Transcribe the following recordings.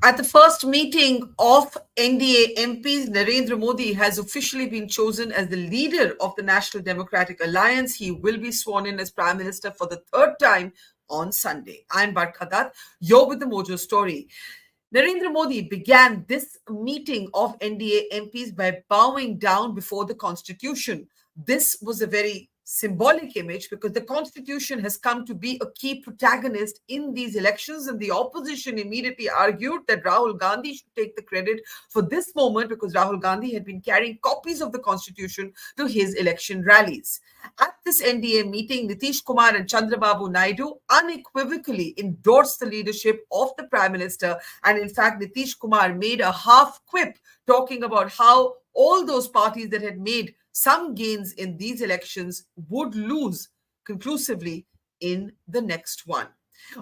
At the first meeting of NDA MPs, Narendra Modi has officially been chosen as the leader of the National Democratic Alliance. He will be sworn in as Prime Minister for the third time on Sunday. I'm Barkha Dutt. You're with the Mojo Story. Narendra Modi began this meeting of NDA MPs by bowing down before the Constitution. This was a very symbolic image because the Constitution has come to be a key protagonist in these elections, and the opposition immediately argued that Rahul Gandhi should take the credit for this moment because Rahul Gandhi had been carrying copies of the Constitution to his election rallies. At this NDA meeting, Nitish, Kumar and Chandrababu Naidu unequivocally endorsed the leadership of the Prime Minister, and in fact, Nitish Kumar made a half quip talking about how all those parties that had made some gains in these elections would lose conclusively in the next one.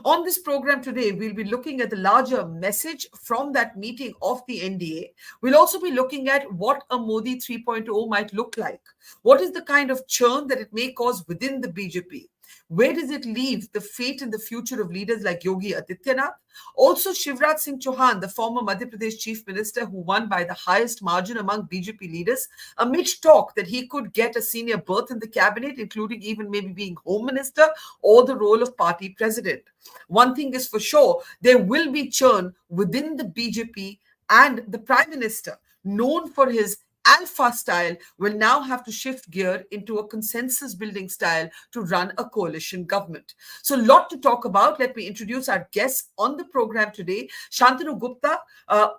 On this program today, we'll be looking at the larger message from that meeting of the NDA. We'll also be looking at what a Modi 3.0 might look like. What is the kind of churn that it may cause within the BJP? Where does it leave the fate and the future of leaders like Yogi Adityanath? Also, Shivraj Singh Chauhan, the former Madhya Pradesh chief minister who won by the highest margin among BJP leaders, amid talk that he could get a senior berth in the cabinet, including even maybe being home minister or the role of party president. One thing is for sure, there will be churn within the BJP, and the prime minister, known for his alpha style, will now have to shift gear into a consensus building style to run a coalition government. So a lot to talk about. Let me introduce our guests on the program today. Shantanu Gupta,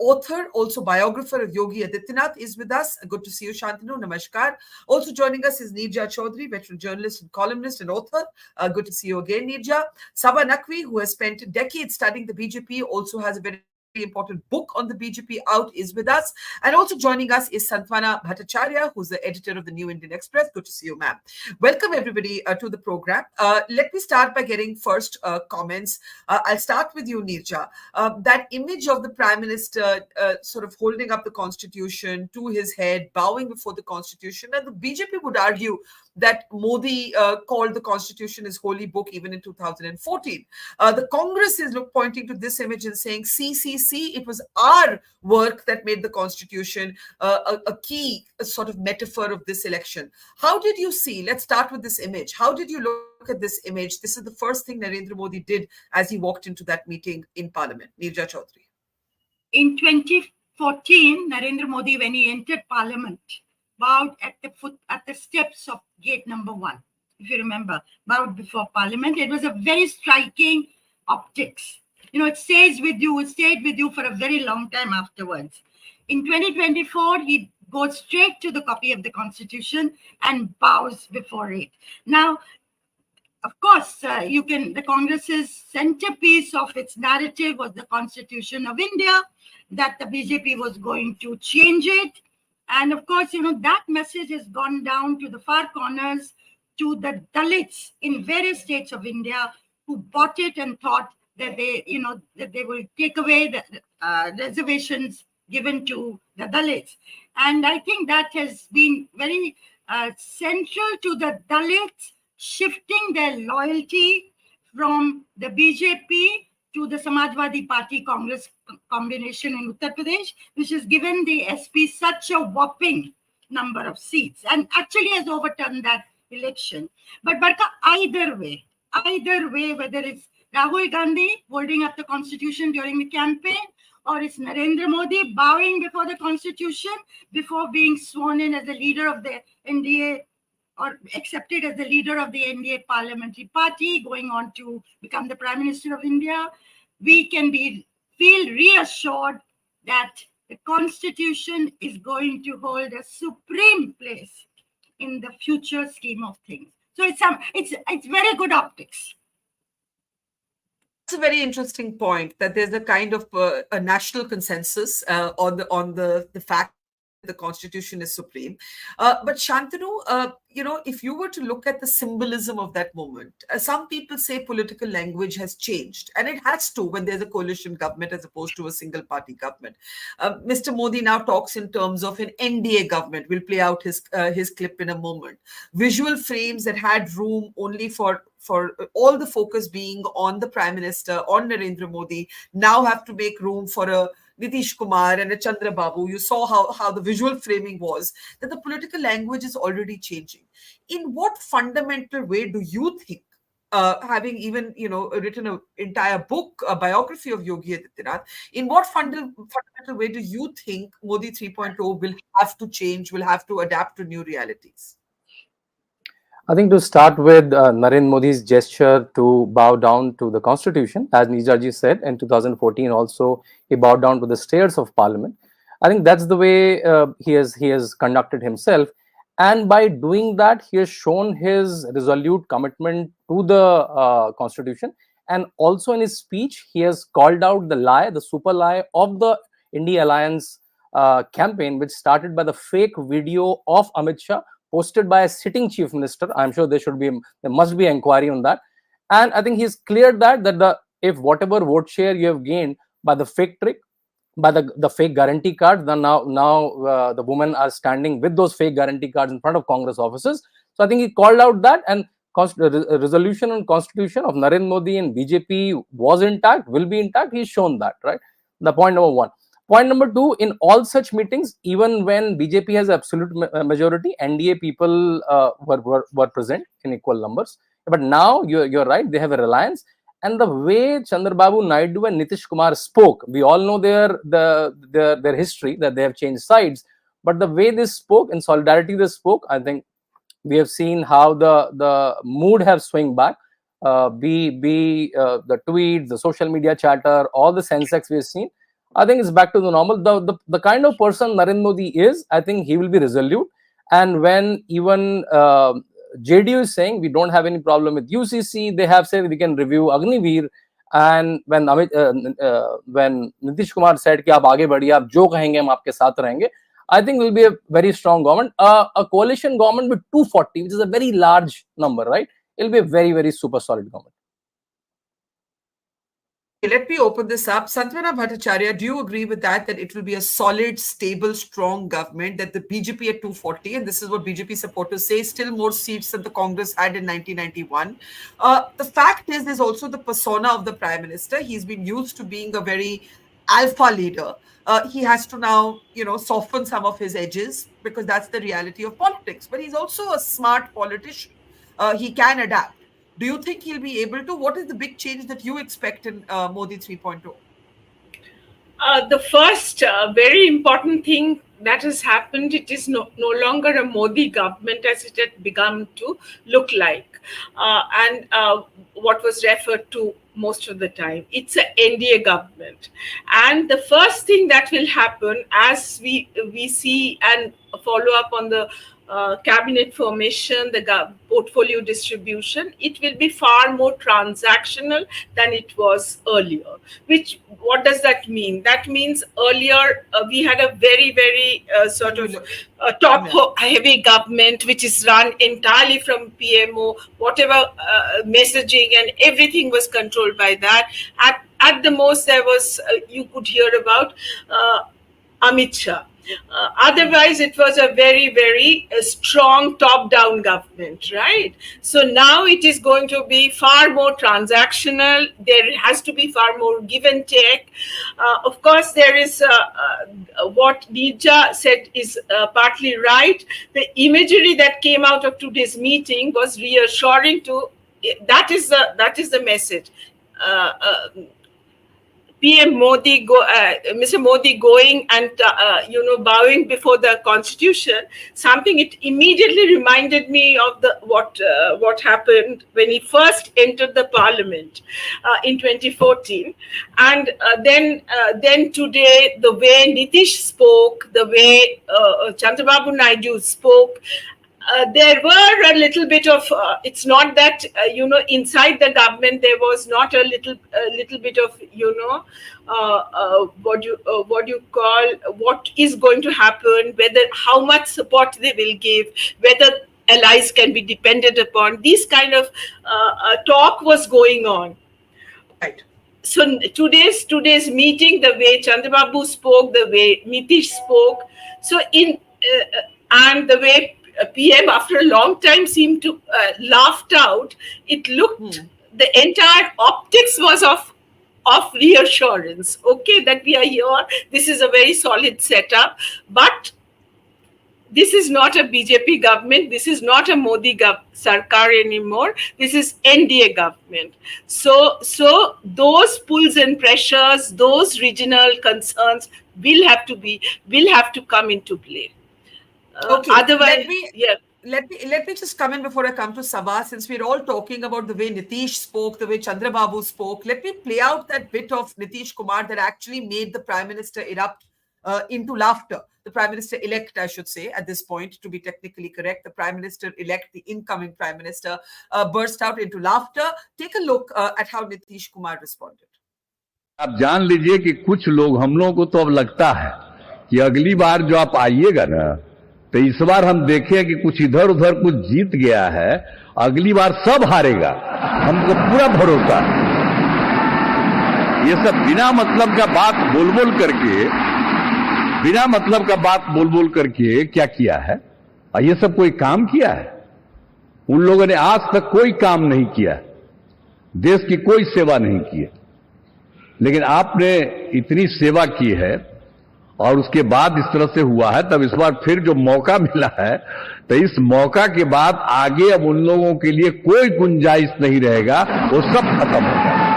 author, also biographer of Yogi Adityanath, is with us. Good to see you, Shantanu. Namaskar. Also joining us is Neerja Chaudhary, veteran journalist and columnist and author. Good to see you again, Neerja. Saba Naqvi, who has spent decades studying the BJP, also has a very important book on the BJP out, is with us. And also joining us is Santwana Bhattacharya, who's the editor of the New Indian Express. Good to see you, ma'am. Welcome, everybody, to the program. Let me start by getting first comments. I'll start with you, Neerja. That image of the Prime Minister sort of holding up the Constitution to his head, bowing before the Constitution, and the BJP would argue that Modi called the Constitution his holy book even in 2014. The Congress is pointing to this image and saying, see, it was our work that made the Constitution a key sort of metaphor of this election. How did you see, let's start with this image. How did you look at this image? This is the first thing Narendra Modi did as he walked into that meeting in Parliament. Neerja Chaudhary. In 2014, Narendra Modi, when he entered Parliament, bowed at the steps of gate number 1. If you remember, bowed before Parliament. It was a very striking optics. It stayed with you for a very long time afterwards. In 2024, he goes straight to the copy of the Constitution and bows before it. Now, of course, the Congress's centerpiece of its narrative was the Constitution of India, that the BJP was going to change it. And of course, that message has gone down to the far corners, to the Dalits in various states of India who bought it and thought that they will take away the reservations given to the Dalits. And I think that has been very central to the Dalits shifting their loyalty from the BJP to the Samajwadi Party Congress combination in Uttar Pradesh, which has given the SP such a whopping number of seats and actually has overturned that election. But Barkha, either way, whether it's Rahul Gandhi holding up the Constitution during the campaign, or it's Narendra Modi bowing before the Constitution before being sworn in as the leader of the NDA or accepted as the leader of the NDA parliamentary party, going on to become the Prime Minister of India, we can feel reassured that the Constitution is going to hold a supreme place in the future scheme of things. So it's very good optics. It's a very interesting point that there's a kind of a national consensus on the fact that the constitution is supreme. But Shantanu, if you were to look at the symbolism of that moment, some people say political language has changed, and it has to when there's a coalition government as opposed to a single party government. Mr. Modi now talks in terms of an NDA government. We'll play out his clip in a moment. Visual frames that had room only for all the focus being on the Prime Minister, on Narendra Modi, now have to make room for a Nitish Kumar and a Chandrababu. You saw how the visual framing was, that the political language is already changing. In what fundamental way do you think, having even written an entire book, a biography of Yogi Adityanath, in what fundamental way do you think Modi 3.0 will have to change, will have to adapt to new realities? I think to start with Narendra Modi's gesture to bow down to the constitution, as Nijaji said, in 2014 also, he bowed down to the stairs of parliament. I think that's the way he has conducted himself. And by doing that, he has shown his resolute commitment to the constitution. And also in his speech, he has called out the lie, the super lie of the India Alliance campaign, which started by the fake video of Amit Shah posted by a sitting chief minister. I'm sure there must be inquiry on that. And I think he's cleared that if whatever vote share you have gained by the fake trick, by the fake guarantee cards, then now the women are standing with those fake guarantee cards in front of Congress offices. So I think he called out that, and resolution and constitution of Narendra Modi and BJP was intact, will be intact. He's shown that, right? The point number one. Point number two, in all such meetings, even when BJP has absolute majority, NDA people were present in equal numbers. But now you're right, they have a reliance. And the way Chandrababu, Naidu and Nitish Kumar spoke, we all know their history, that they have changed sides. But the way they spoke, in solidarity they spoke, I think we have seen how the mood have swung back. The tweets, the social media chatter, all the sensex we have seen, I think it's back to the normal. The kind of person Narendra Modi is, I think he will be resolute. And when even JDU is saying we don't have any problem with UCC, they have said we can review Agniveer. And when Nitish Kumar said कि आप आगे बढ़िए, आप जो कहेंगे हम आपके साथ रहेंगे, I think will be a very strong government. A coalition government with 240, which is a very large number, right? It will be a very, very super solid government. Let me open this up. Santwana Bhattacharya, do you agree with that it will be a solid, stable, strong government, that the BJP at 240, and this is what BJP supporters say, still more seats than the Congress had in 1991. The fact is, there's also the persona of the Prime Minister. He's been used to being a very alpha leader. He has to now, soften some of his edges, because that's the reality of politics. But he's also a smart politician. He can adapt. Do you think he'll be able to? What is the big change that you expect in Modi 3.0? The first very important thing that has happened, it is no longer a Modi government as it had begun to look like. And what was referred to most of the time, it's an NDA government. And the first thing that will happen as we see and follow up on the cabinet formation, the portfolio distribution, it will be far more transactional than it was earlier. What does that mean? That means earlier we had a very, very sort of top-heavy government, which is run entirely from PMO. Whatever messaging and everything was controlled by that. At the most, there was you could hear about Amit Shah. Otherwise, it was a very, very strong top-down government, right? So now it is going to be far more transactional. There has to be far more give and take. Of course, there is what Nija said is partly right. The imagery that came out of today's meeting was reassuring to. That is the message. PM Modi, Mr. Modi going and bowing before the constitution. Something it immediately reminded me of what happened when he first entered the parliament in 2014, and then today the way Nitish spoke, the way Chandrababu Naidu spoke. there were a little bit of, it's not that, inside the government there was not a little bit of, what you call, what is going to happen, whether how much support they will give, whether allies can be depended upon. This kind of talk was going on. Right. So today's meeting, the way Chandrababu spoke, the way Nitish spoke, so and the way PM after a long time seemed to laughed out. It looked, the entire optics was of reassurance. Okay, that we are here. This is a very solid setup, but this is not a BJP government. This is not a Modi Sarkar anymore. This is NDA government. So those pulls and pressures, those regional concerns will have to come into play. Okay. Otherwise, Let me just come in before I come to Sabha, since we're all talking about the way Nitish spoke, the way Chandrababu spoke. Let me play out that bit of Nitish Kumar that actually made the Prime Minister erupt into laughter. The Prime Minister-elect, I should say, at this point, to be technically correct, the Prime Minister-elect, the incoming Prime Minister, burst out into laughter. Take a look at how Nitish Kumar responded. आप जान लीजिए कि कुछ लोग, हम लोगों को तो अब लगता है कि अगली बार जो आप आइएगा ना, तो इस बार हम देखें कि कुछ इधर उधर कुछ जीत गया है, अगली बार सब हारेगा, हमको पूरा भरोसा है। ये सब बिना मतलब का बात बोल बोल करके क्या किया है? और ये सब कोई काम किया है? उन लोगों ने आज तक कोई काम नहीं किया, देश की कोई सेवा नहीं की है, लेकिन आपने इतनी सेवा की है और उसके बाद इस तरह से हुआ है। तब इस बार फिर जो मौका मिला है, तो इस मौका के बाद आगे अब उन लोगों के लिए कोई गुंजाइश नहीं रहेगा, वो सब खत्म हो जाएगा।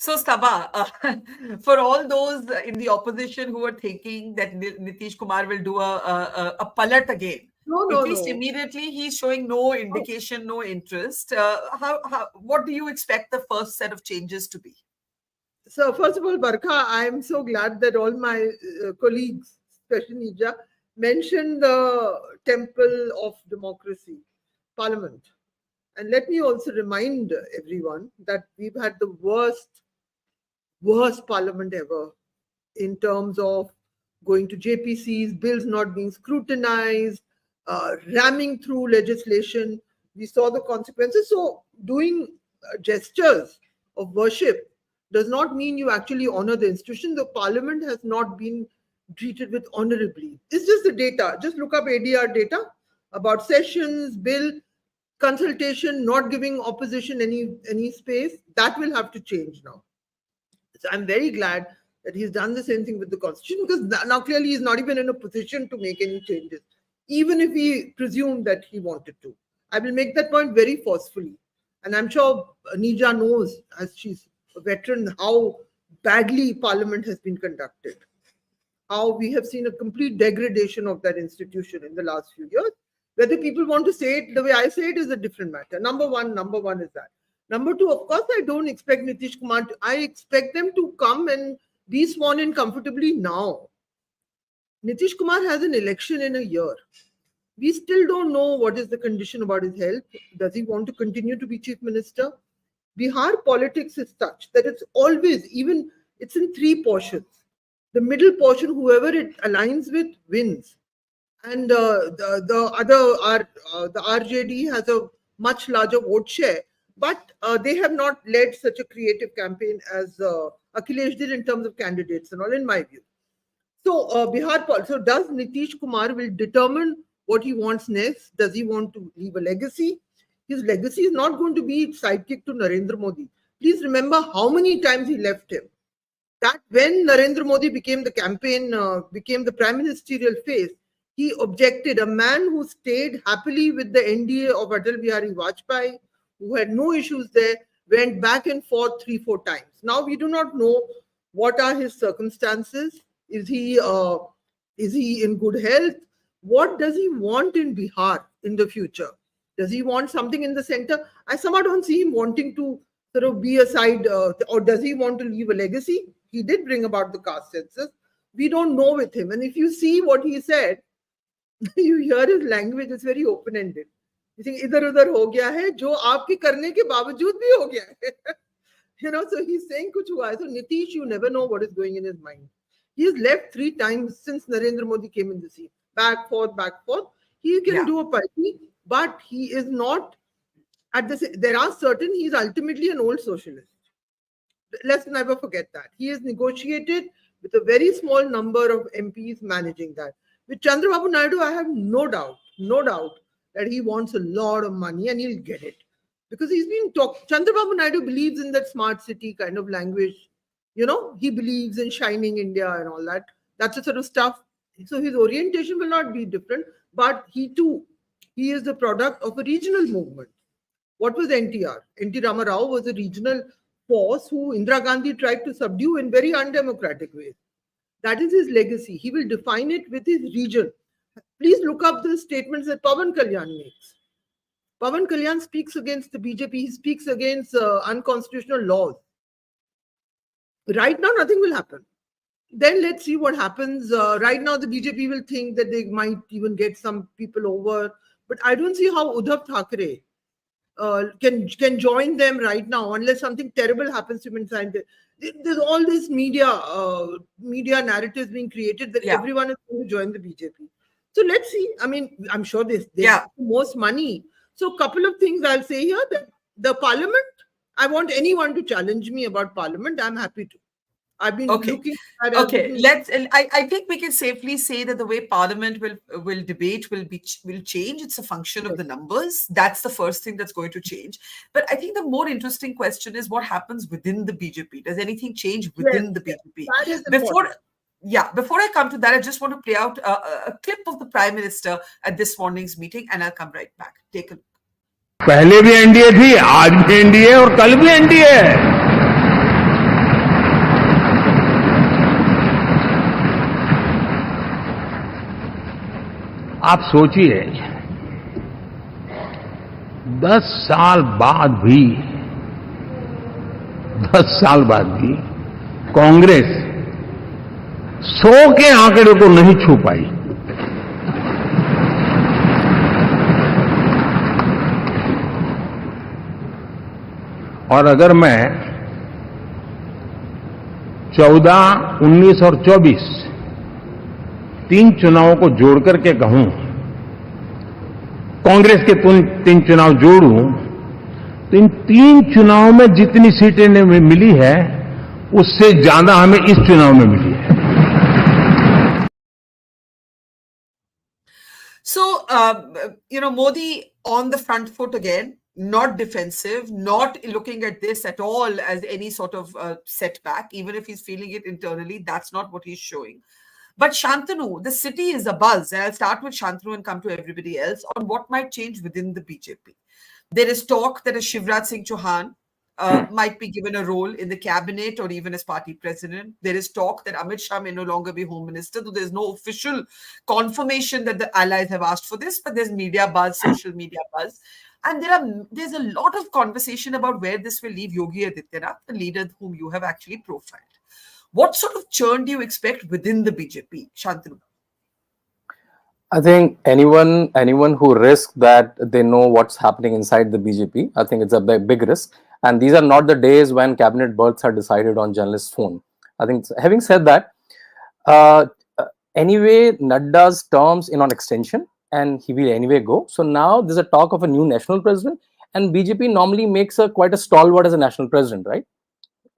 So, Sabha, for all those in the opposition who are thinking that Nitish Kumar will do a palat again, at least immediately he's showing no indication, no interest. What do you expect the first set of changes to be? So, first of all, Barkha, I am so glad that all my colleagues, especially Nija, mentioned the temple of democracy, Parliament. And let me also remind everyone that we've had the worst Parliament ever in terms of going to JPCs, bills not being scrutinized, ramming through legislation. We saw the consequences. So doing gestures of worship does not mean you actually honor the institution. The Parliament has not been treated with honorably. It's just the data. Just look up ADR data about sessions, bill, consultation, not giving opposition any space. That will have to change now. So I'm very glad that he's done the same thing with the constitution, because now clearly he's not even in a position to make any changes, even if he presumed that he wanted to. I will make that point very forcefully. And I'm sure Nija knows, as she's a veteran, how badly Parliament has been conducted, how we have seen a complete degradation of that institution in the last few years. Whether people want to say it the way I say it is a different matter. Number one is that. Number two, of course, I don't expect Nitish Kumar I expect them to come and be sworn in comfortably now. Nitish Kumar has an election in a year. We still don't know what is the condition about his health. Does he want to continue to be chief minister? Bihar politics is such that it's always, it's in three portions. The middle portion, whoever it aligns with, wins. And the RJD has a much larger vote share, but they have not led such a creative campaign as Akhilesh did in terms of candidates and all, in my view. So Bihar, so does Nitish Kumar will determine what he wants next? Does he want to leave a legacy? His legacy is not going to be sidekick to Narendra Modi. Please remember how many times he left him. That when Narendra Modi became the prime ministerial face, he objected. A man who stayed happily with the NDA of Atal Bihari Vajpayee, who had no issues there, went back and forth 3-4 times. Now we do not know what are his circumstances. Is he in good health? What does he want in Bihar in the future? Does he want something in the center? I somehow don't see him wanting to sort of be aside, or does he want to leave a legacy? He did bring about the caste census. we don't know with him. And if you see what he said, you hear his language, it's very open-ended. You think idhar udhar ho gaya hai, jo aapke karne ke bawajood bhi ho gaya hai. So he's saying kuch hua hai. So Nitish, you never know what is going in his mind. He has left 3 times since Narendra Modi came in the scene. Back, forth, back, forth. He can do a party, but he is not there are certain, he's ultimately an old socialist. Let's never forget that. He has negotiated with a very small number of MPs managing that. With Chandrababu Naidu, I have no doubt that he wants a lot of money and he'll get it. Because he's been Chandrababu Naidu believes in that smart city kind of language. He believes in shining India and all that. That's the sort of stuff. So his orientation will not be different, but he is the product of a regional movement. What was NTR? NT Rama Rao was a regional force who Indira Gandhi tried to subdue in very undemocratic ways. That is his legacy. He will define it with his region. Please look up the statements that Pawan Kalyan makes. Pawan Kalyan speaks against the BJP. He speaks against unconstitutional laws. Right now, nothing will happen. Then let's see what happens. Right now, the BJP will think that they might even get some people over. But I don't see how Uddhav Thackeray can join them right now unless something terrible happens to him inside. There's all this media narratives being created that everyone is going to join the BJP. So let's see. I mean, I'm sure they have the most money. So a couple of things I'll say here. That the parliament, I want anyone to challenge me about parliament. I'm happy to. I've been looking at I think we can safely say that the way Parliament will debate will change. It's a function of the numbers. That's the first thing that's going to change. But I think the more interesting question is what happens within the BJP. Does anything change within the BJP? That is important. Before I come to that, I just want to play out a clip of the Prime Minister at this morning's meeting, and I'll come right back. Take a look. पहले भी NDA थी, आज भी NDA और कल भी NDA है. आप सोचिए 10 साल बाद भी कांग्रेस 100 के आंकड़े को नहीं छू पाई. और अगर मैं 14, 19 और 24 3 चुनावों को जोड़ करके कहूं, कांग्रेस के 3 चुनाव जोड़ूं, तो इन 3 चुनावों में जितनी सीटें मिली है उससे ज्यादा हमें इस चुनाव में मिली है. So, Modi on the front foot again, not defensive, not looking at this at all as any sort of setback, even if he's feeling it internally. That's not what he's showing. But Shantanu, the city is abuzz, and I'll start with Shantanu and come to everybody else on what might change within the BJP. There is talk that a Shivraj Singh Chauhan might be given a role in the cabinet or even as party president. There is talk that Amit Shah may no longer be home minister, though there's no official confirmation that the allies have asked for this, but there's media buzz, social media buzz. And there's a lot of conversation about where this will leave Yogi Adityanath, the leader whom you have actually profiled. What sort of churn do you expect within the BJP, Shantanu? I think anyone who risks that they know what's happening inside the BJP, I think it's a big risk. And these are not the days when cabinet berths are decided on journalist phone. I think, having said that, anyway, Nadda's terms in on extension, and he will anyway go. So now there's a talk of a new national president, and BJP normally makes quite a stalwart as a national president, right?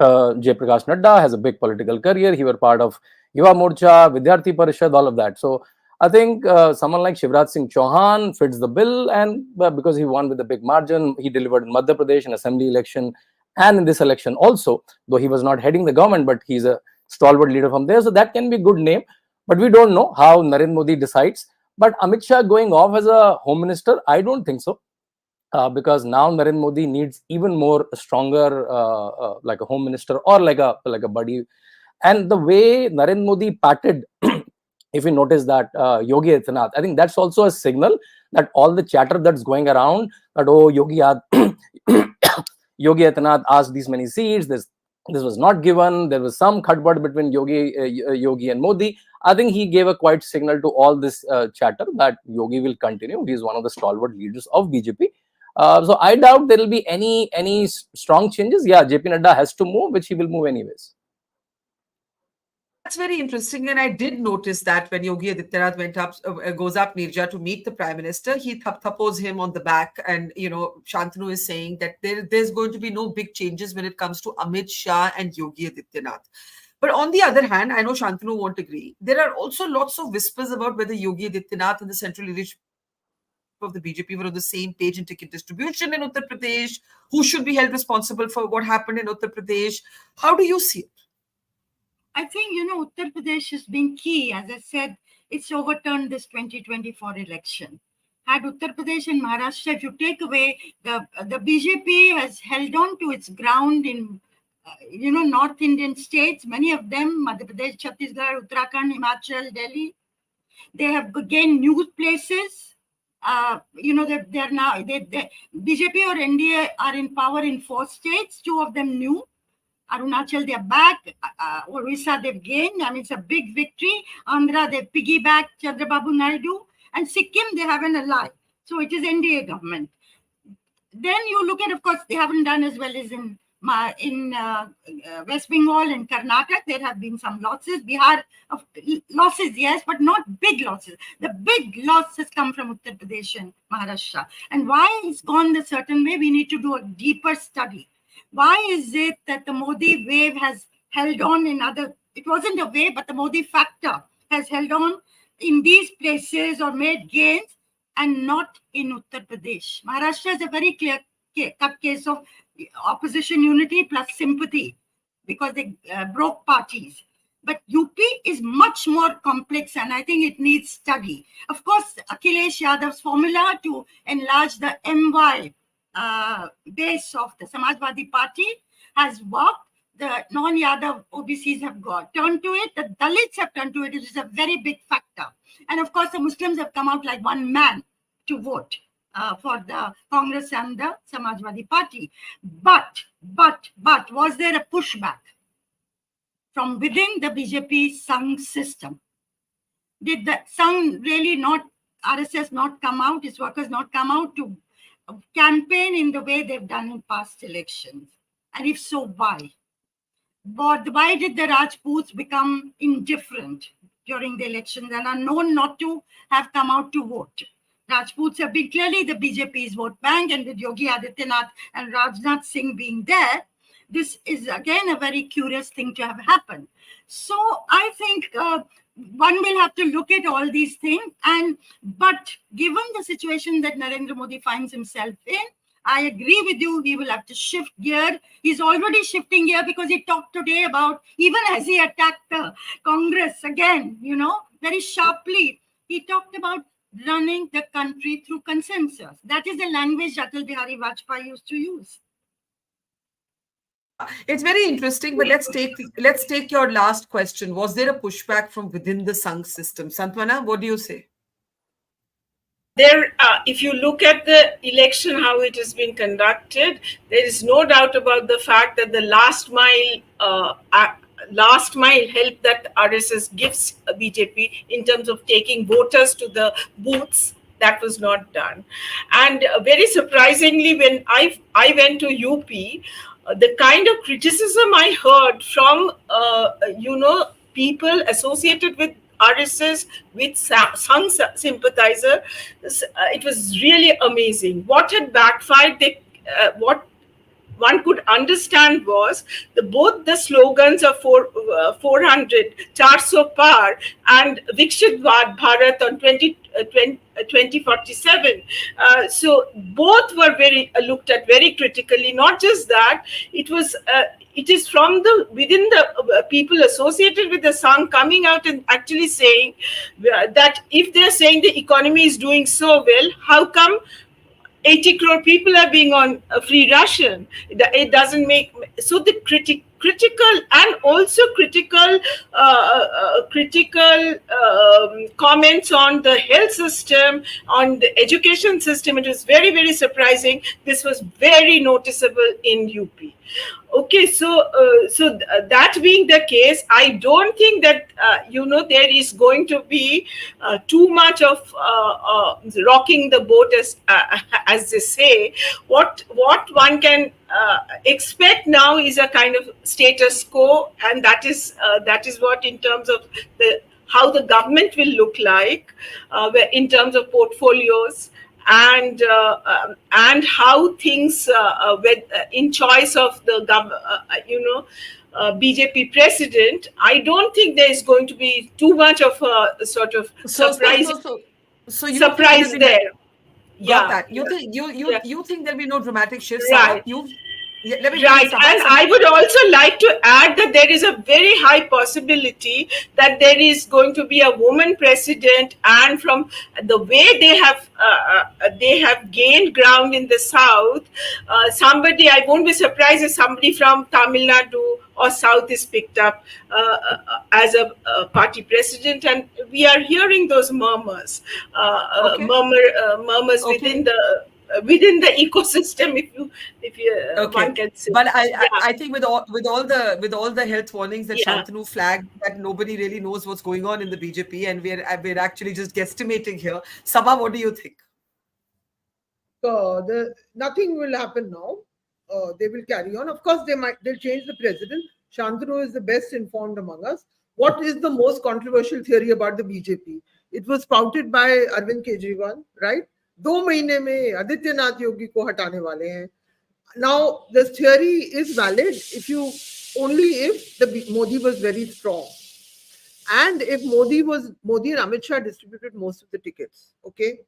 Jayaprakash Nadda has a big political career. He was part of Yuva Morcha, Vidyarthi Parishad, all of that. So I think someone like Shivraj Singh Chauhan fits the bill, and because he won with a big margin, he delivered in Madhya Pradesh in assembly election and in this election also, though he was not heading the government, but he's a stalwart leader from there. So that can be a good name, but we don't know how Narendra Modi decides. But Amit Shah going off as a home minister, I don't think so. Because now Narendra Modi needs even more stronger, like a home minister or like a buddy. And the way Narendra Modi patted, if you notice that Yogi Adityanath, I think that's also a signal that all the chatter that's going around that Yogi Adityanath asked these many seats, there's This was not given. There was some khutbut between Yogi and Modi. I think he gave a quite signal to all this chatter that Yogi will continue. He is one of the stalwart leaders of BJP. So I doubt there will be any strong changes. Yeah, JP Nadda has to move, which he will move anyways. That's very interesting, and I did notice that when Yogi Adityanath goes up Nirja to meet the Prime Minister, he thappos him on the back, and Shantanu is saying that there's going to be no big changes when it comes to Amit Shah and Yogi Adityanath. But on the other hand, I know Shantanu won't agree. There are also lots of whispers about whether Yogi Adityanath and the central leadership of the BJP were on the same page in ticket distribution in Uttar Pradesh. Who should be held responsible for what happened in Uttar Pradesh? How do you see it? I think, Uttar Pradesh has been key. As I said, it's overturned this 2024 election. Had Uttar Pradesh and Maharashtra, if you take away, the BJP has held on to its ground in, North Indian states, many of them, Madhya Pradesh, Chhattisgarh, Uttarakhand, Himachal, Delhi. They have gained new places. They're now, BJP or NDA are in power in 4 states, 2 of them new. Arunachal, they're back. Orissa, they've gained. I mean, it's a big victory. Andhra, they've piggybacked Chandrababu Naidu. And Sikkim, they have an ally. So it is NDA government. Then you look at, of course, they haven't done as well as in West Bengal and Karnataka. There have been some losses. Bihar, losses, yes, but not big losses. The big loss has come from Uttar Pradesh and Maharashtra. And why it's gone a certain way, we need to do a deeper study. Why is it that the Modi wave has held on in it wasn't a wave, but the Modi factor has held on in these places or made gains and not in Uttar Pradesh? Maharashtra is a very clear-cut case of opposition unity plus sympathy because they broke parties. But UP is much more complex, and I think it needs study. Of course, Akhilesh Yadav's formula to enlarge the MY base of the Samajwadi Party has worked. The non-Yadav OBCs have turned to it. The Dalits have turned to it. It is a very big factor. And of course, the Muslims have come out like one man to vote for the Congress and the Samajwadi Party. But was there a pushback from within the BJP Sangh system? Did the Sangh really not, RSS not come out, its workers not come out to campaign in the way they've done in past elections? And if so, why? But why did the Rajputs become indifferent during the elections and are known not to have come out to vote? Rajputs have been clearly the BJP's vote bank, and with Yogi Adityanath and Rajnath Singh being there, this is again a very curious thing to have happened. So I think one will have to look at all these things. But given the situation that Narendra Modi finds himself in, I agree with you. We will have to shift gear. He's already shifting gear because he talked today about, even as he attacked the Congress again, very sharply, he talked about running the country through consensus. That is the language Atal Bihari Vajpayee used to use. It's very interesting, but let's take your last question. Was there a pushback from within the Sangh system? Santwana, what do you say? There, if you look at the election, how it has been conducted, there is no doubt about the fact that the last mile help that RSS gives BJP in terms of taking voters to the booths, that was not done. And very surprisingly, when I went to UP, the kind of criticism I heard from people associated with RSS, with Sangh sympathizer, it was really amazing. What had backfired, what one could understand was both the slogans of 400, 400 Par and Vikshit Bharat on 2047. So both were looked at very critically. Not just that, it is from within the people associated with the Sangh coming out and actually saying that if they're saying the economy is doing so well, how come 80 crore people are being on a free ration? It doesn't make so the critical and also critical comments on the health system, on the education system. It was very, very surprising. This was very noticeable in UP. Okay, that being the case, I don't think that there is going to be too much of rocking the boat, as they say. What one can expect now is a kind of status quo, and that is what, in terms of the how the government will look like, in terms of portfolios, and how things in choice of the BJP president. I don't think there is going to be too much of a sort of So, surprise you don't think there'll be there. got Yeah, that? You yeah, think yeah. you think there'll be no dramatic shifts, Sabha? Right. Let me Right, Sabha. and I would also like to add that there is a very high possibility that there is going to be a woman president, and from the way they have gained ground in the south, somebody, I won't be surprised if somebody from Tamil Nadu or south is picked up as a party president, and we are hearing those murmurs, Okay. murmurs Okay. within the ecosystem, if you Okay, one can say. but Yeah, I think with all the health warnings that yeah. Shantanu flagged, that nobody really knows what's going on in the BJP, and we're actually just guesstimating here. Sabha, what do you think? Nothing will happen now. They will carry on. Of course, they'll change the president. Shantanu is the best informed among us. What is the most controversial theory about the BJP? It was spouted by Arvind Kejriwal, right? 2 महीने में आदित्यनाथ योगी को हटाने वाले हैं. Now, this theory is valid if the Modi was very strong, and if Modi and Amit Shah distributed most of the tickets. Okay,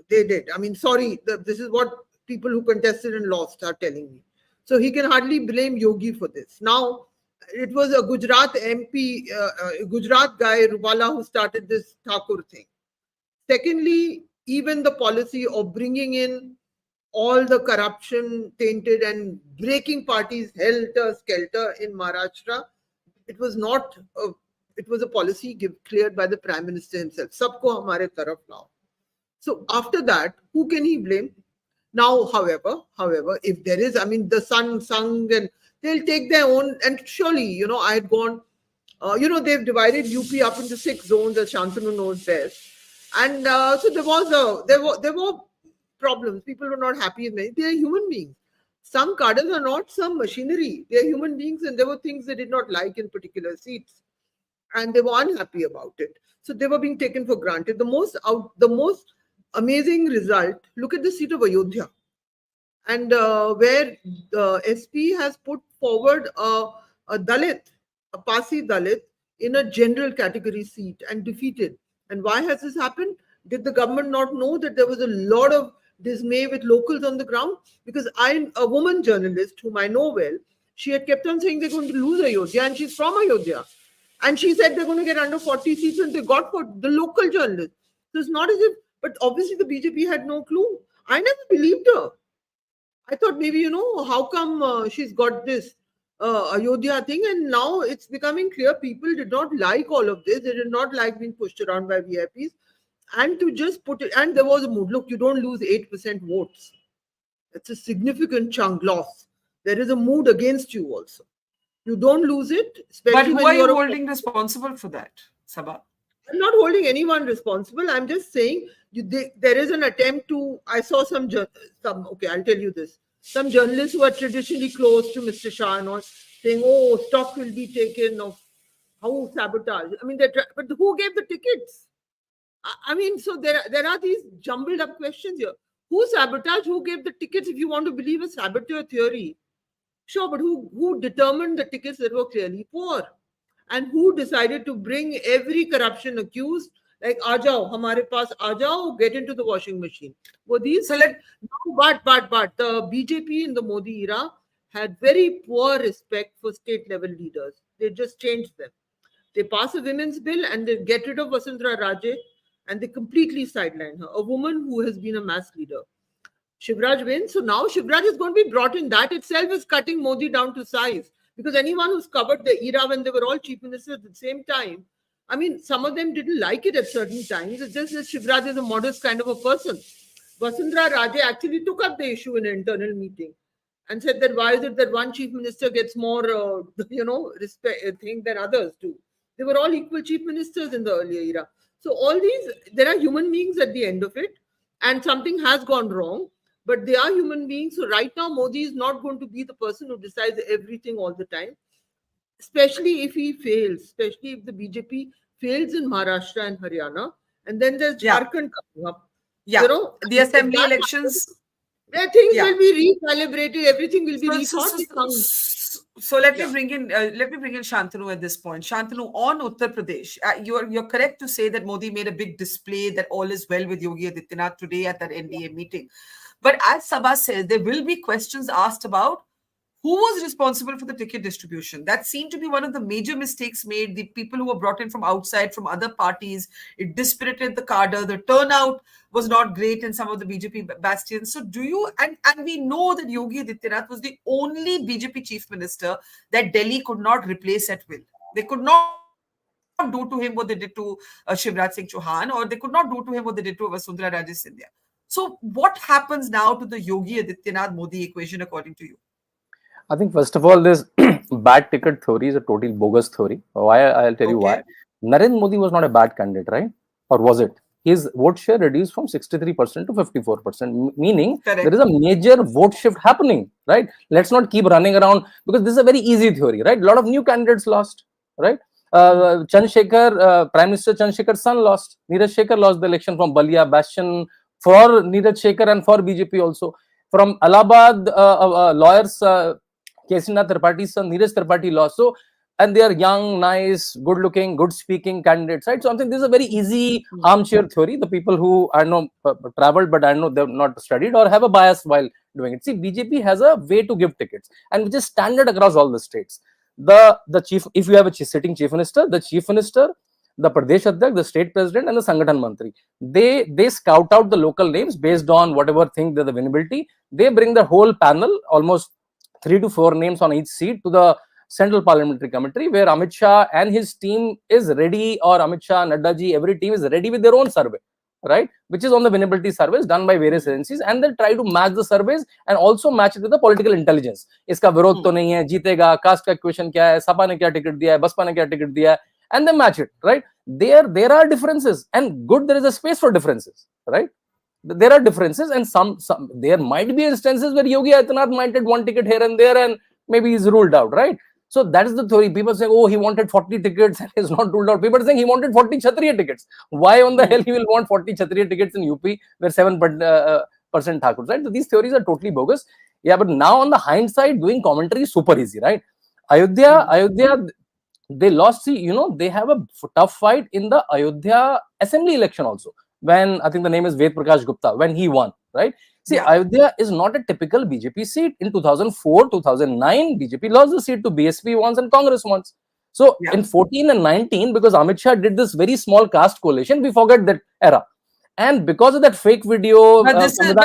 they did. I mean, sorry, this is what people who contested and lost are telling me. So he can hardly blame Yogi for this. Now, it was a Gujarat MP, Gujarat guy, Rupala, who started this Thakur thing. Secondly, even the policy of bringing in all the corruption tainted and breaking parties helter skelter in Maharashtra, it was not. It was a policy cleared by the Prime Minister himself. Sabko hamare taraf now. So after that, who can he blame? Now, however, if there is, I mean, the sun sung, and they'll take their own. And surely, I had gone. They've divided UP up into 6 zones, as Shantanu knows best. And so there were problems. People were not happy with me. They are human beings. Some cadres are not some machinery. They are human beings, and there were things they did not like in particular seats, and they were unhappy about it. So they were being taken for granted. The most amazing result. Look at the seat of Ayodhya, and where the SP has put forward a Dalit, a Pasi Dalit, in a general category seat and defeated. And why has this happened? Did the government not know that there was a lot of dismay with locals on the ground? Because a woman journalist whom I know well, she had kept on saying they're going to lose Ayodhya, and she's from Ayodhya. And she said they're going to get under 40 seats, and they got for the local journalists. So it's not as if, but obviously the BJP had no clue. I never believed her. I thought maybe, how come she's got this Ayodhya thing, and now it's becoming clear people did not like all of this. They did not like being pushed around by VIPs. And to just put it, and there was a mood. Look, you don't lose 8% votes. It's a significant chunk loss. There is a mood against you also. You don't lose it. But who are you holding responsible for that, Sabha? I'm not holding anyone responsible. I'm just saying there is an attempt to. I saw some. Okay, I'll tell you this. Some journalists who are traditionally close to Mr. Shah and all saying, "Oh, stock will be taken of how sabotage." I mean, but who gave the tickets? I mean, so there are these jumbled up questions here. Who sabotaged? Who gave the tickets? If you want to believe a saboteur theory, sure, but who determined the tickets that were clearly poor? And who decided to bring every corruption accused, like, "Aajao, hamare paas aajao, get into the washing machine." Were these? So but the BJP in the Modi era had very poor respect for state level leaders. They just changed them. They pass a women's bill and they get rid of Vasundhara Raje, and they completely sideline her, a woman who has been a mass leader. Shivraj wins. So now Shivraj is going to be brought in. That itself is cutting Modi down to size. Because anyone who's covered the era when they were all chief ministers at the same time, I mean, some of them didn't like it at certain times. It's just that Shivraj is a modest kind of a person. Vasundhara Raje actually took up the issue in an internal meeting. and said that why is it that one chief minister gets more, respect thing than others do. They were all equal chief ministers in the earlier era. So all these, there are human beings at the end of it, and something has gone wrong, but they are human beings. So right now, Modi is not going to be the person who decides everything all the time, especially if he fails, especially if the BJP fails in Maharashtra and Haryana, and then there's Yeah. Jharkhand coming up. Yeah. You know, The if assembly that elections. happens, things Yeah. will be recalibrated, everything will be So, so, rethought. so let Yeah. me bring in Shantanu at this point. Shantanu, on Uttar Pradesh, you're correct to say that Modi made a big display that all is well with Yogi Adityanath today at that NDA meeting. But as Sabha says, there will be questions asked about who was responsible for the ticket distribution. That seemed to be one of the major mistakes made. The people who were brought in from outside, from other parties, it dispirited the cadre. The turnout was not great in some of the BJP bastions. So do you, and we know that Yogi Adityanath was the only BJP chief minister that Delhi could not replace at will. They could not do to him what they did to Shivraj Singh Chauhan, or they could not do to him what they did to Vasundhara Raje Scindia. So what happens now to the Yogi Adityanath Modi equation according to you? I think first of all, this bad ticket theory is a total bogus theory. Why? I'll tell you why. Narendra Modi was not a bad candidate, right? Or was it? His vote share reduced from 63% to 54%, meaning there is a major vote shift happening, right? Let's not keep running around, because this is a very easy theory, right? A lot of new candidates lost, right? Chandrasekhar, Prime Minister Chandrasekhar's son lost. Neeraj Shekhar lost the election from Balia bastion for Neeraj Shekhar and for BJP also. From Allahabad, lawyers, Kesinath Tripathi son, Neeraj Tripathi lost. So, and they are young, nice, good looking, good speaking candidates, right? So I'm saying this is a very easy armchair theory. The people who I know traveled, but I know they've not studied or have a bias while doing it. See, BJP has a way to give tickets, and which is standard across all the states. The chief, if you have a sitting chief minister, the chief minister, the Pradesh Adhyaksh, the state president, and the Sangathan Mantri, they scout out the local names based on whatever think they're the winnability. They bring the whole panel, almost 3 to 4 names on each seat, to the Central Parliamentary Committee, where Amit Shah and his team is ready, or Amit Shah, Nadda ji, every team is ready with their own survey, right? Which is on the winnability surveys done by various agencies, and they'll try to match the surveys and also match it with the political intelligence. Iska virod to nahi hai, jeetega, caste ka equation kya hai, Sapa ne kya ticket diya hai, Baspa ne kya ticket diya hai, and they match it, right? There are differences, and good, there is a space for differences, right? There are differences, and some there might be instances where Yogi Adityanath might get one ticket here and there, and maybe he's ruled out, right? So that is the theory. People saying, oh, he wanted 40 tickets and he's not ruled out. People are saying he wanted 40 Kshatriya tickets. Why on the hell he will want 40 Kshatriya tickets in UP where 7% Thakurs, right? So these theories are totally bogus. Yeah, but now on the hindsight, doing commentary is super easy, right? Ayodhya, they lost. See, you know, they have a tough fight in the Ayodhya assembly election also, when I think the name is Ved Prakash Gupta, when he won, right? See, Ayodhya is not a typical BJP seat. In 2004, 2009, BJP lost the seat to BSP once and Congress once. So in 14 and 19, because Amit Shah did this very small caste coalition, we forget that era. And because of that fake video... But this is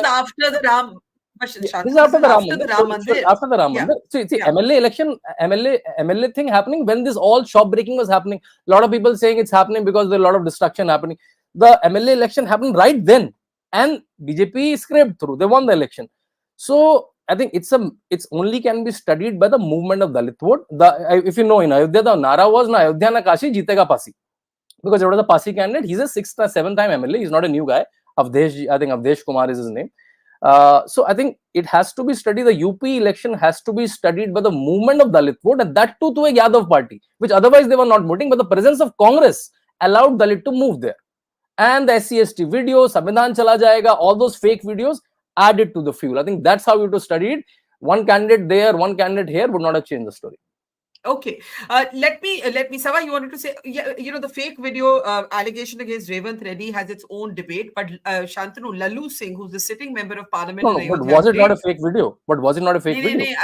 after the Ram... This is after the Ram Mandir. After the Ram Mandir. See, MLA election, MLA thing happening when this all shop breaking was happening. A lot of people saying it's happening because there's a lot of destruction happening. The MLA election happened right then, and BJP scraped through. They won the election. So I think it's only can be studied by the movement of Dalit vote. If you know, in Ayodhya, the Nara was na Ayodhya na Kashi jeetega Pasi, because there was a Pasi candidate. He's a 6th or 7th time MLA. He's not a new guy. Avdesh, I think Avdesh Kumar is his name. So I think it has to be studied. The UP election has to be studied by the movement of Dalit vote, and that too to a Yadav party, which otherwise they were not voting. But the presence of Congress allowed Dalit to move there. And the SC/ST videos, Samvidhan chala jayega, all those fake videos added to the fuel. I think that's how you have to study it. One candidate there, one candidate here would not have changed the story. Okay, let me, Sava, you wanted to say, you know, the fake video allegation against Revanth Reddy has its own debate, but Shantanu, Lalu Singh, who's the sitting member of parliament... No, but was it not a fake video? But was it not a fake video?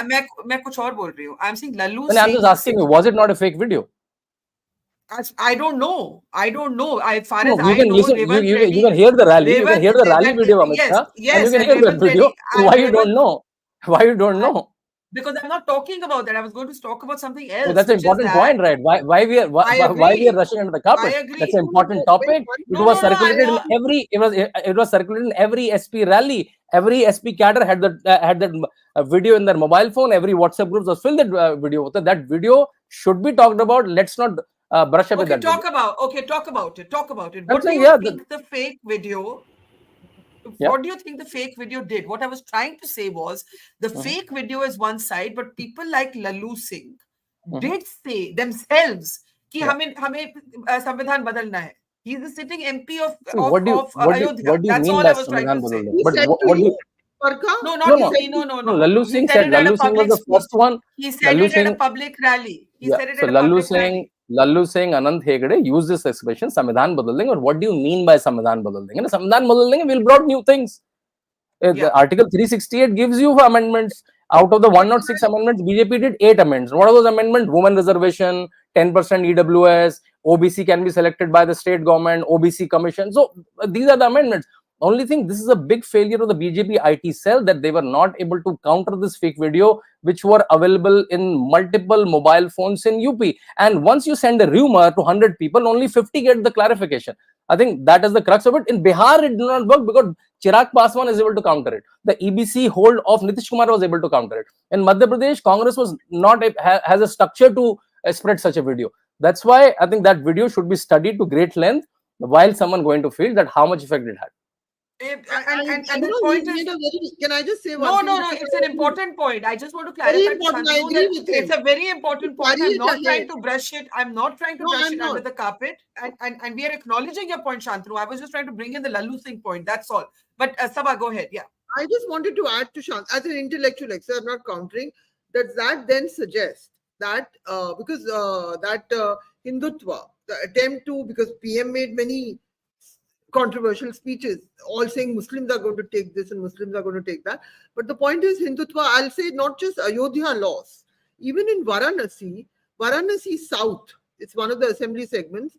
मैं कुछ और बोल रही हूँ. I'm saying Lalu Singh... I'm just asking you, was it not a fake video? I don't know. As far as I know, you can hear the rally. You can hear the rally video, Amit Shah. Yes, and you can hear that video. Why you don't know? Why you don't know? because I'm not talking about that. I was going to talk about something else. Oh, that's an important point, right? Why we are rushing under the carpet? I agree. That's an important topic. It was circulated in every it was circulated in every SP rally. Every SP cadre had that video in their mobile phone. Every WhatsApp group was filled that video. So that video should be talked about. Let's not brush up with that. Talk about it. Talk about it. I'm What do saying, you think the fake video? Yeah. What do you think the fake video did? What I was trying to say was the fake video is one side, but people like Lalu Singh did say themselves कि हमें संविधान बदलना है. He's the sitting MP of Ayodhya. That's all I was trying to say. But what do you? No, not me. No. Lalu Singh said Lalu Singh was the first one. He said it at a public rally. He said it at a public rally. Lalu Singh, Anand Hegde used this expression, Samvidhan badal denge. Or what do you mean by Samvidhan badal denge? Samvidhan badal denge will brought new things. The Article 368 gives you amendments. Out of the 106 amendments, BJP did 8 amendments. What are those amendments? Women reservation, 10% EWS, OBC can be selected by the state government, OBC commission. So these are the amendments. Only thing, this is a big failure of the BJP IT cell that they were not able to counter this fake video, which were available in multiple mobile phones in UP. And once you send a rumor to 100 people, only 50 get the clarification. I think that is the crux of it. In Bihar, it did not work because Chirag Paswan is able to counter it. The EBC hold of Nitish Kumar was able to counter it. In Madhya Pradesh, Congress was not has a structure to spread such a video. That's why I think that video should be studied to great length while someone going to feel that how much effect it had. And the point is, can I just say one thing? No, it's an important point. I just want to clarify. It's a very important point. I'm not trying to brush it. I'm not trying to brush it under the carpet. And we are acknowledging your point, Shantanu. I was just trying to bring in the Lalu Singh point. That's all. But Sabha, go ahead. Yeah. I just wanted to add to Shant as an intellectual expert, I'm not countering that then suggests that because that Hindutva, the attempt to, because PM made many controversial speeches, all saying Muslims are going to take this and Muslims are going to take that. But the point is Hindutva, I'll say not just Ayodhya loss, even in Varanasi South, it's one of the assembly segments,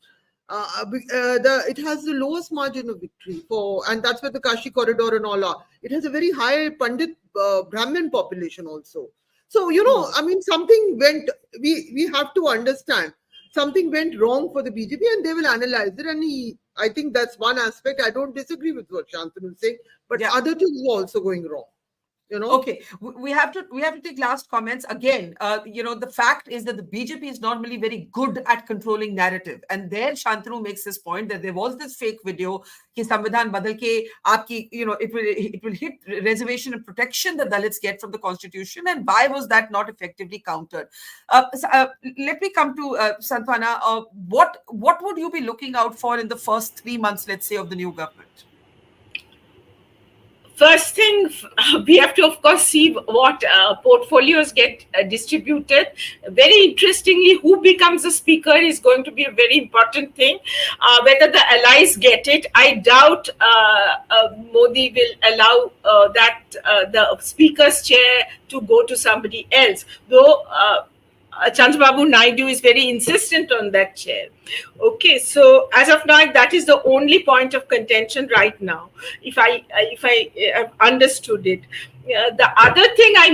it has the lowest margin of victory and that's where the Kashi corridor and all are. It has a very high Pandit Brahmin population also. So, I mean, something went, we have to understand, something went wrong for the BJP and they will analyze it. And I think that's one aspect. I don't disagree with what Shantanu is saying, but other things are also going wrong. Okay, we have to take last comments again. The fact is that the BJP is normally very good at controlling narrative, and there Shantanu makes this point that there was this fake video ki Samvidhan badal ke aapki, it will hit reservation and protection that Dalits get from the constitution, and why was that not effectively countered? Let me come to Santwana. What would you be looking out for in the first 3 months, let's say, of the new government? First thing, we have to, of course, see what portfolios get distributed. Very interestingly, who becomes the speaker is going to be a very important thing. Whether the allies get it, I doubt Modi will allow the speaker's chair to go to somebody else, though Chandrababu Naidu is very insistent on that chair. Okay, so as of now, that is the only point of contention right now, if I have understood it. The other thing I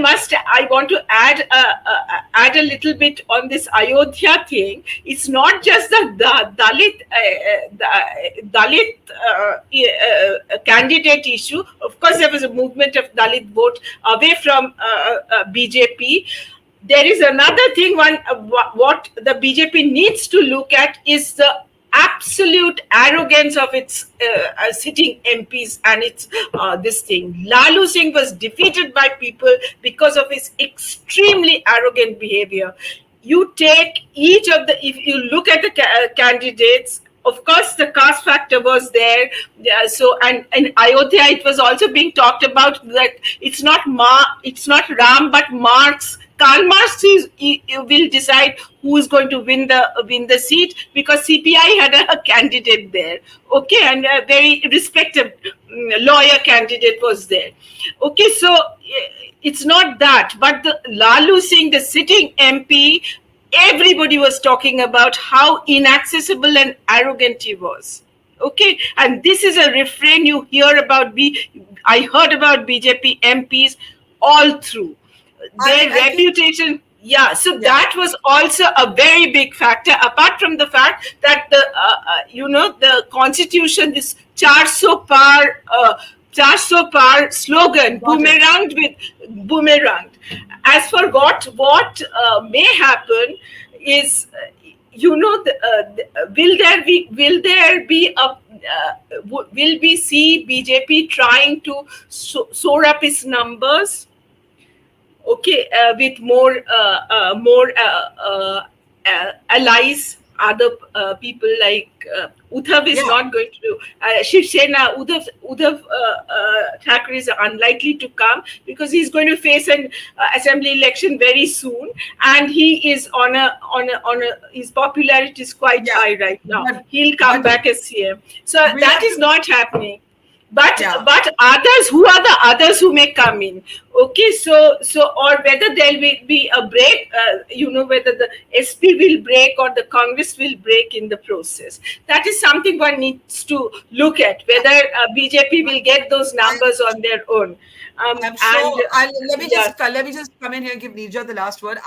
want to add a little bit on this Ayodhya thing. It's not just the Dalit candidate issue. Of course, there was a movement of Dalit vote away from BJP. There is another thing, what the BJP needs to look at is the absolute arrogance of its sitting MPs and its this thing. Lalu Singh was defeated by people because of his extremely arrogant behavior. You take each of if you look at the candidates, of course, the caste factor was there. So, and in Ayodhya, it was also being talked about that it's not Ram, but Marx. Karl Marx will decide who is going to win the seat, because CPI had a candidate there. Okay, and a very respected lawyer candidate was there. Okay, so it's not that, but the Lalu Singh, the sitting MP, everybody was talking about how inaccessible and arrogant he was. Okay, and this is a refrain you hear about. I heard about BJP MPs all through. their I think, reputation. Yeah, so yeah, that was also a very big factor. Apart from the fact that the the constitution, this "400 par" slogan got it. boomeranged. As for what may happen is, will we see BJP trying to soar up its numbers? Okay, with more allies, other people like Uddhav is Yeah. not going to do. Shiv Sena, Uddhav Thackeray is unlikely to come because he's going to face an assembly election very soon, and he is his popularity is quite Yeah. high right now. But, He'll come but back as CM, so we that have is to, not happening. but yeah. but others, who are the others who may come in? Okay, so or whether there will be a break, whether the SP will break or the Congress will break in the process. That is something one needs to look at, whether BJP will get those I, numbers on their own. I'm And sure. Yeah. Let me just come in here and give Nija the last word.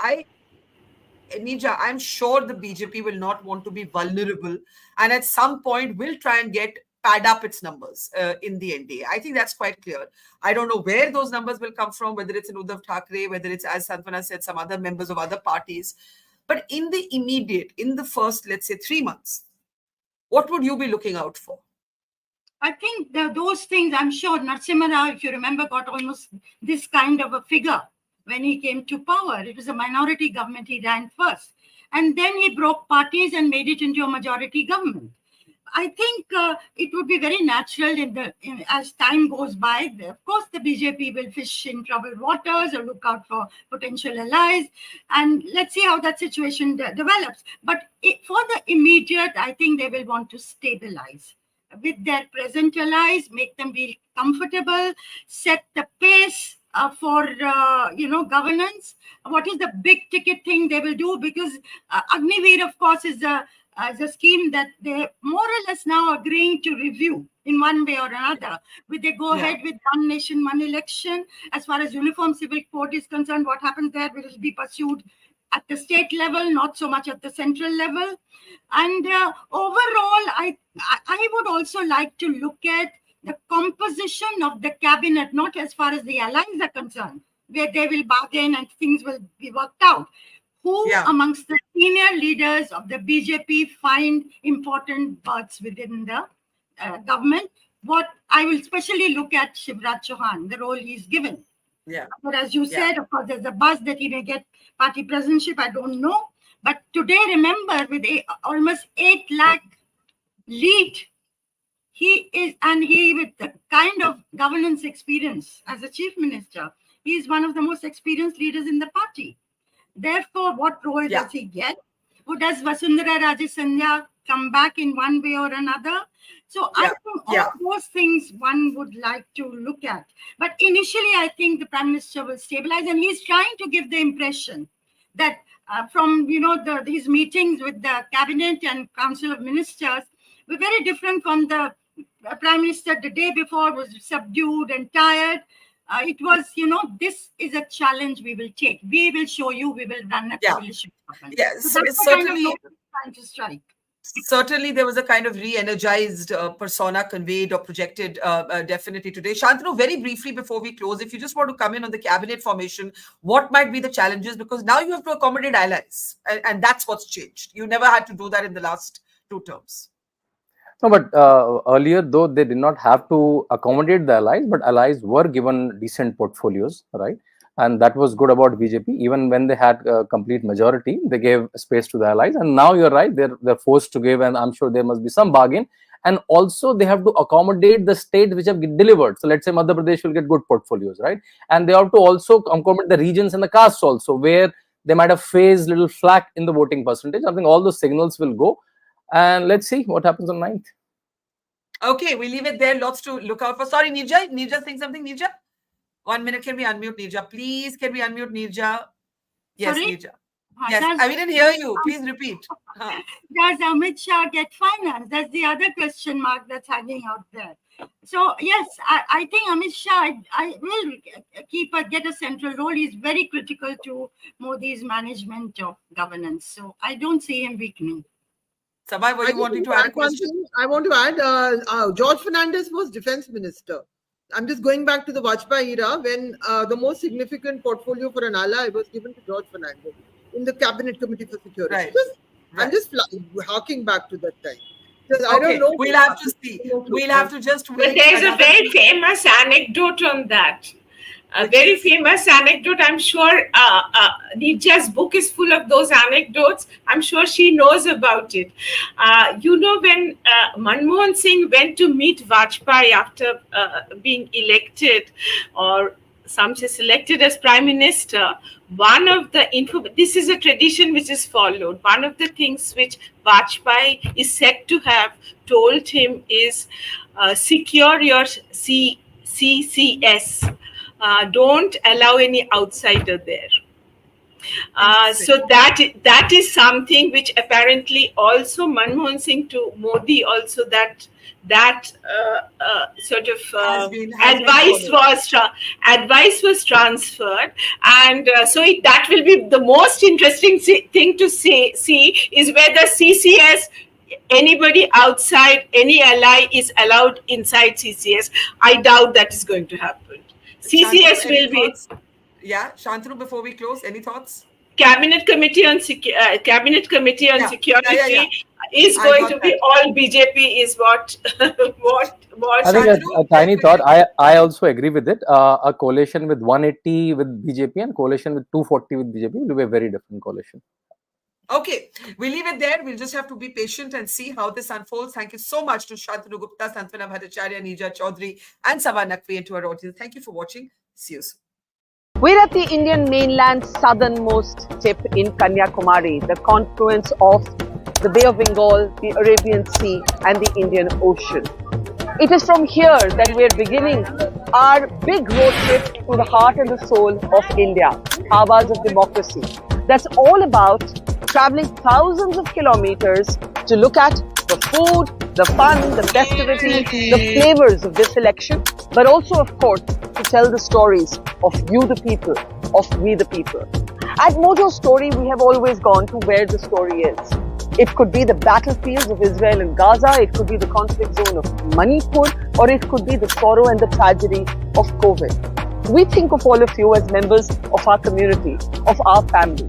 Nija, I'm sure the BJP will not want to be vulnerable, and at some point will try and pad up its numbers in the NDA. I think that's quite clear. I don't know where those numbers will come from, whether it's in Uddhav Thackeray, whether it's, as Santvana said, some other members of other parties. But in the immediate, in the first, let's say, 3 months, what would you be looking out for? I think those things, I'm sure Narasimha Rao, if you remember, got almost this kind of a figure when he came to power. It was a minority government. He ran first. And then he broke parties and made it into a majority government. I think it would be very natural as time goes by. Of course, the BJP will fish in troubled waters or look out for potential allies, and let's see how that situation develops. But for the immediate, I think they will want to stabilize with their present allies, make them feel comfortable, set the pace for governance. What is the big ticket thing they will do? Because Agniveer, of course, is a scheme that they more or less now agreeing to review in one way or another. Will they go ahead with one nation, one election? As far as uniform civil code is concerned, what happens there will be pursued at the state level, not so much at the central level. And overall, I would also like to look at the composition of the cabinet, not as far as the allies are concerned, where they will bargain and things will be worked out. Who amongst the senior leaders of the BJP find important berths within the government? What I will especially look at Shivraj Chauhan, the role he's given. Yeah. But as you said, of course, there's a buzz that he may get party presidentship. I don't know. But today, remember, with almost 8 lakh lead, he with the kind of governance experience as a chief minister, he is one of the most experienced leaders in the party. Therefore, what role does he get? Who does Vasundhara Raje Sandhya come back in one way or another? So I think all those things one would like to look at. But initially, I think the Prime Minister will stabilize, and he's trying to give the impression that from these meetings with the Cabinet and Council of Ministers were very different from the Prime Minister the day before, was subdued and tired. It was, this is a challenge we will take. We will show you, we will run a coalition. Yes, so that's certainly. The kind of trying to strike. Certainly, there was a kind of re-energized persona conveyed or projected definitely today. Shantanu, very briefly before we close, if you just want to come in on the cabinet formation, what might be the challenges? Because now you have to accommodate allies, and that's what's changed. You never had to do that in the last 2 terms. No, but earlier, though, they did not have to accommodate the allies, but allies were given decent portfolios, right? And that was good about BJP. Even when they had a complete majority, they gave space to the allies. And now you're right, they're forced to give, and I'm sure there must be some bargain. And also, they have to accommodate the states which have delivered. So let's say Madhya Pradesh will get good portfolios, right? And they have to also accommodate the regions and the castes also, where they might have faced little flack in the voting percentage. I think all those signals will go. And let's see what happens on 9th. Okay, we leave it there. Lots to look out for. Sorry, Nirja. Nirja saying something, Nirja? 1 minute. Can we unmute Nirja? Please, can we unmute Nirja? Yes, Sorry? Nirja. Yes, we didn't hear you. Please repeat. Does Amit Shah get finance? That's the other question mark that's hanging out there. So yes, I think Amit Shah I will get a central role. He's very critical to Modi's management of governance. So I don't see him weakening. Sabai, were you wanting to add a question? I want to add, George Fernandez was defense minister. I'm just going back to the Vajpayee era when the most significant portfolio for an ally was given to George Fernandez in the Cabinet Committee for Security. Right. I'm just harking back to that time. I Okay, don't know. we'll have to see. We'll have to just wait. But there's a very famous anecdote on that. A very famous anecdote. I'm sure Nitish's book is full of those anecdotes. I'm sure she knows about it. When Manmohan Singh went to meet Vajpayee after being elected, or some say selected as Prime Minister, one of the this is a tradition which is followed. One of the things which Vajpayee is said to have told him is secure your CCS. Don't allow any outsider there. So that is something which apparently also Manmohan Singh to Modi also that sort of advice was transferred, and so that will be the most interesting thing to see is whether CCS, anybody outside any ally is allowed inside CCS. I doubt that is going to happen. CCS will be. Yeah, Shantanu, before we close, any thoughts? Cabinet Committee on Security is going to be all BJP is what I think a tiny thought. I also agree with it. A coalition with 180 with BJP and coalition with 240 with BJP will be a very different coalition. Okay, we'll leave it there. We'll just have to be patient and see how this unfolds. Thank you so much to Shantanu Gupta, Santwana Bhattacharya, Nija Chaudhary, and Sabah Naqvi, and to our audience. Thank you for watching. See you soon. We're at the Indian mainland's southernmost tip in Kanyakumari, the confluence of the Bay of Bengal, the Arabian Sea, and the Indian Ocean. It is from here that we're beginning our big road trip to the heart and the soul of India, Awaaz of Democracy. That's all about traveling thousands of kilometers to look at the food, the fun, the festivity, the flavors of this election, but also, of course, to tell the stories of you the people, of we the people. At Mojo Story, we have always gone to where the story is. It could be the battlefields of Israel and Gaza, it could be the conflict zone of Manipur, or it could be the sorrow and the tragedy of COVID. We think of all of you as members of our community, of our family.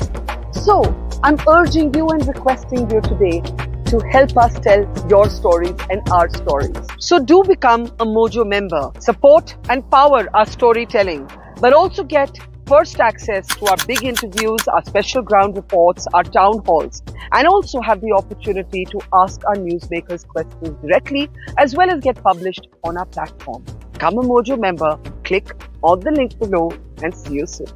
So, I'm urging you and requesting you today to help us tell your stories and our stories. So do become a Mojo member. Support and power our storytelling, but also get first access to our big interviews, our special ground reports, our town halls, and also have the opportunity to ask our newsmakers questions directly, as well as get published on our platform. Become a Mojo member, click on the link below, and see you soon.